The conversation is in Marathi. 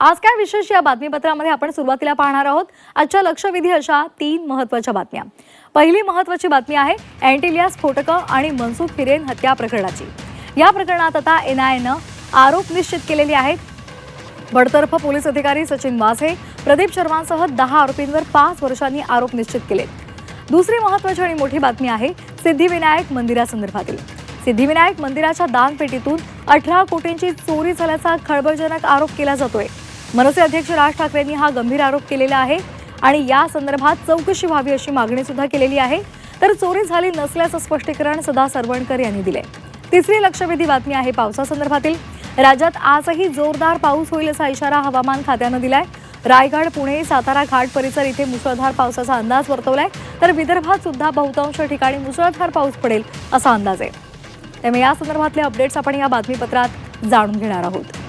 आज काय विशेष या बातमीपत्रामध्ये आपण सुरुवातीला पाहणार आहोत आजच्या लक्षवेधी अशा 3 महत्त्वाच्या बातम्या। पहिली महत्त्वाची बातमी आहे अँटिलिया स्फोटक आणि मनसुख हिरेन हत्या प्रकरणाची। या प्रकरणात आता एनआयएनं आरोप निश्चित केलेले आहेत। बडतर्फ पोलीस अधिकारी सचिन वाझे, प्रदीप शर्मांसह 10 आरोपींवर 5 वर्षांनी आरोप निश्चित केलेत। दुसरी महत्त्वाची आणि मोठी बातमी आहे सिद्धिविनायक मंदिरासंदर्भातील। सिद्धिविनायक मंदिराच्या दानपेटीतून 18 कोटींची चोरी झाल्याचा खळबळजनक आरोप केला जातोय। मनसे अध्यक्ष राज ठाकरेंनी हा गंभीर आरोप केलेला आहे आणि या संदर्भात चौकशी व्हावी अशी मागणी सुद्धा केलेली आहे। तर चोरी झाली नसल्याचं स्पष्टीकरण सदा सरवणकर यांनी दिले। तिसरी लक्षवेधी बातमी आहे पावसासंदर्भातील। राज्यात आजही जोरदार पाऊस होईल असा इशारा हवामान खात्यानं दिलाय। रायगड, पुणे, सातारा घाट परिसर इथे मुसळधार पावसाचा अंदाज वर्तवलाय, तर विदर्भात सुद्धा बहुतांश ठिकाणी मुसळधार पाऊस पडेल असा अंदाज आहे। त्यामुळे या संदर्भातले अपडेट्स आपण या बातमीपत्रात जाणून घेणार आहोत।